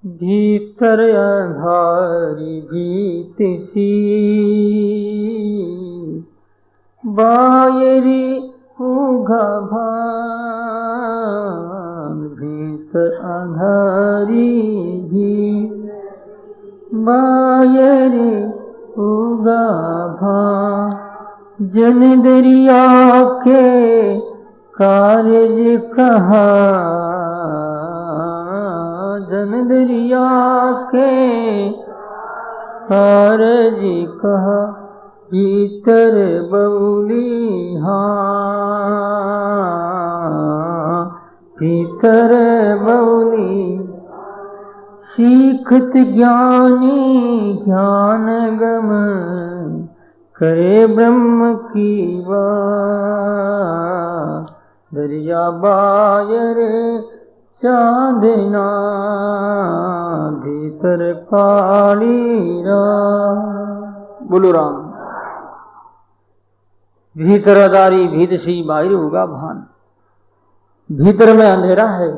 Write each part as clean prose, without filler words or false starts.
भीतर अंधारी भीत सी, बाहरी उगा भान। भीतर अंधारी भी, बाहरी उगा भान। जन दरिया के कार्य कहा, जन दरिया के कारज कहा। भीतर बउली हाँ, भीतर बउली। सीखत ज्ञानी ज्ञान गम, करे ब्रह्म की बात। दरिया बायर चांदना, भीतर काली रात। बोलो राम। भीतर अदारी भीत सी, बाहर होगा भान। भीतर में अंधेरा है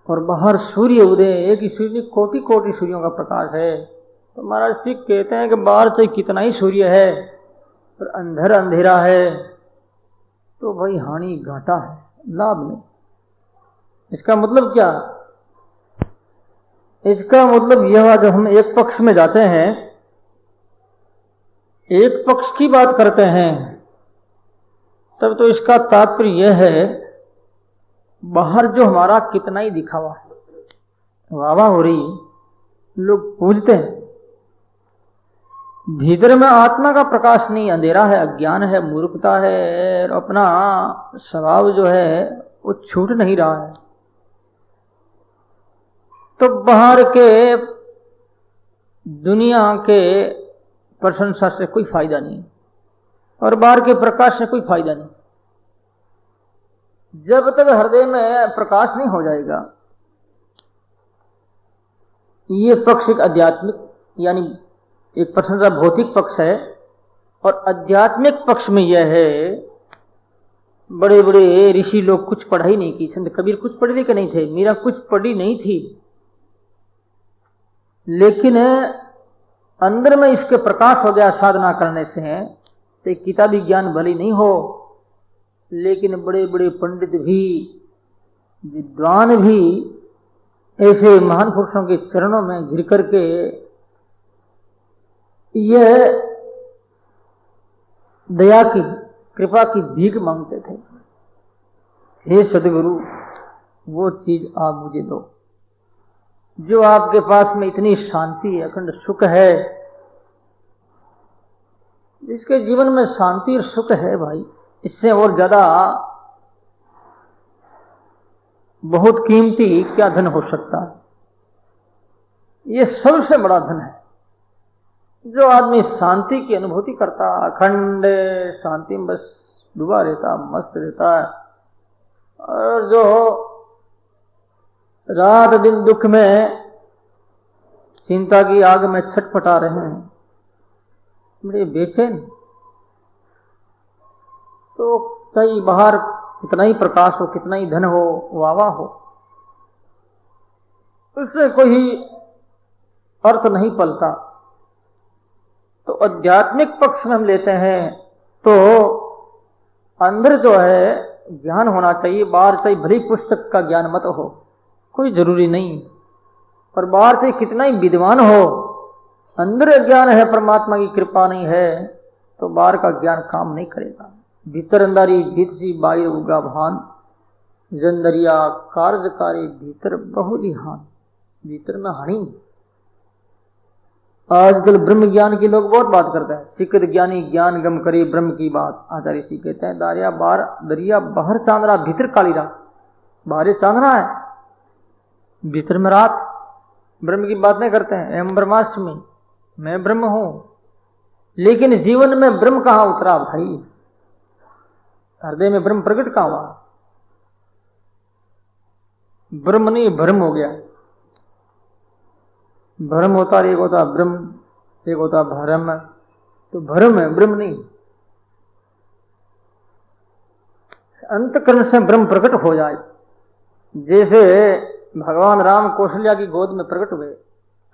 और बाहर सूर्य उदय। एक ही सूर्य कोटि कोटि सूर्यों का प्रकाश है। तो महाराज सिख कहते हैं कि बाहर से कितना ही सूर्य है पर अंधेरा अंधेरा है तो भाई हानि घाटा है, लाभ नहीं। इसका मतलब क्या? इसका मतलब यह, जब हम एक पक्ष में जाते हैं, एक पक्ष की बात करते हैं, तब तो इसका तात्पर्य यह है बाहर जो हमारा कितना ही दिखावा है, वाह हो रही, लोग पूजते हैं, भीतर में आत्मा का प्रकाश नहीं, अंधेरा है, अज्ञान है, मूर्खता है, और अपना स्वभाव जो है वो छूट नहीं रहा है। तो बाहर के दुनिया के प्रशंसा से कोई फायदा नहीं और बाहर के प्रकाश से कोई फायदा नहीं। जब तक हृदय में प्रकाश नहीं हो जाएगा, ये पक्ष एक आध्यात्मिक यानी एक प्रशंसा भौतिक पक्ष है, और आध्यात्मिक पक्ष में यह है बड़े बड़े ऋषि लोग कुछ पढ़ाई नहीं की, संत कबीर कुछ पढ़े लिखे नहीं थे, मीरा कुछ पढ़ी नहीं थी, लेकिन अंदर में इसके प्रकाश हो गया साधना करने से किताबी ज्ञान भले नहीं हो, लेकिन बड़े बड़े पंडित भी, विद्वान भी ऐसे महान पुरुषों के चरणों में गिर करके यह दया की कृपा की भीख मांगते थे, हे सदगुरु वो चीज आप मुझे दो जो आपके पास में इतनी शांति अखंड सुख है। जिसके जीवन में शांति और सुख है भाई, इससे और ज्यादा बहुत कीमती क्या धन हो सकता है। ये सबसे बड़ा धन है। जो आदमी शांति की अनुभूति करता, अखंड शांति में बस डूबा रहता, मस्त रहता है, और जो रात दिन दुख में चिंता की आग में छटपटा रहे हैं, बड़े बेचैन, तो चाहे बाहर कितना ही प्रकाश हो, कितना ही धन हो, वावा हो, उससे कोई अर्थ नहीं पलता। तो आध्यात्मिक पक्ष में हम लेते हैं तो अंदर जो है ज्ञान होना चाहिए, बाहर से भली पुस्तक का ज्ञान मत हो, कोई जरूरी नहीं, और बाहर से कितना ही विद्वान हो, अंदर ज्ञान है, परमात्मा की कृपा नहीं है, तो बाहर का ज्ञान काम नहीं करेगा। भीतर अंधारी भीत सी, बाहर उगा भान। जंदरिया कार्यकारी भीतर बहुली हान। भीतर में हानि। आजकल ब्रह्म ज्ञान के लोग बहुत बात करते हैं, सिकत ज्ञानी ज्ञान गम करे ब्रह्म की बात। आचार्य ऋषि कहते हैं दरिया बाहर चांदरा भीतर काली रात। बाहर चांदरा है, भीतर में रात। ब्रह्म की बात नहीं करते हैं, एवं ब्रह्मास्मि, मैं ब्रह्म हूं, लेकिन जीवन में ब्रह्म कहां उतरा भाई? हृदय में ब्रह्म प्रकट कहां हुआ? ब्रह्म नहीं भ्रम हो गया। भ्रम होता है, एक होता ब्रह्म, एक होता भ्रम। तो भ्रम है, ब्रह्म नहीं। अंतकरण से ब्रह्म प्रकट हो जाए। जैसे भगवान राम कौशल्या की गोद में प्रकट हुए,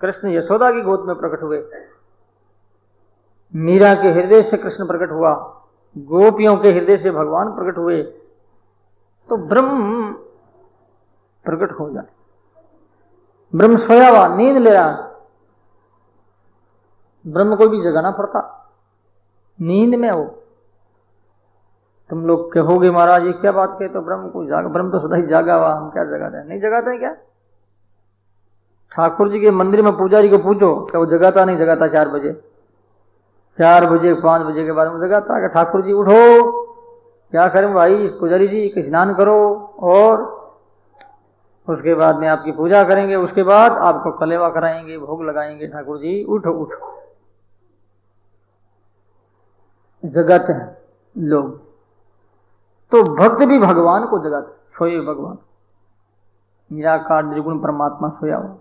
कृष्ण यशोदा की गोद में प्रकट हुए, मीरा के हृदय से कृष्ण प्रकट हुआ, गोपियों के हृदय से भगवान प्रकट हुए, तो ब्रह्म प्रकट हो जाए। ब्रह्म सोया हुआ, नींद ले रहा, ब्रह्म को भी जगाना पड़ता, नींद में हो। तुम लोग कहोगे महाराज ये क्या बात कहते हो, ब्रह्म को जागा, ब्रह्म तो सदा ही जागा हुआ, हम क्या जगाते हैं? नहीं जगाते हैं क्या? ठाकुर जी के मंदिर में पुजारी को पूछो क्या वो जगाता? नहीं जगाता। 4 बजे 5 बजे के बाद में जगाता कि ठाकुर जी उठो, क्या करें भाई? पुजारी जी कि स्नान करो और उसके बाद में आपकी पूजा करेंगे, उसके बाद आपको कलेवा कराएंगे, भोग लगाएंगे। ठाकुर जी उठो उठो, जगाते हैं लोग। तो भक्त भी भगवान को जगाते, सोए भगवान, निराकार निर्गुण परमात्मा सोया हुआ,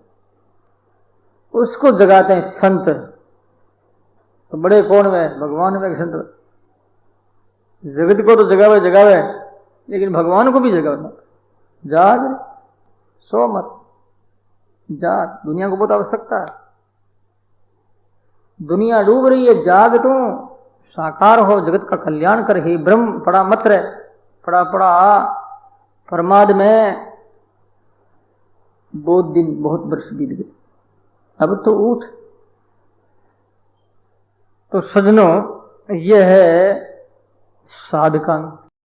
उसको जगाते हैं संत। तो बड़े कौन में? भगवान में संत। जगत को तो जगावे जगावे, लेकिन भगवान को भी जगावे। जाग, सो मत, जाग। दुनिया को बहुत आवश्यकता है, दुनिया डूब रही है, जाग तू, साकार हो, जगत का कल्याण कर। ही ब्रह्म पड़ा मत रहे, पड़ा पड़ा प्रमाद में बहुत दिन बहुत वर्ष बीत गए, अब तो उठ। तो सज्जनों, यह है साधकांग।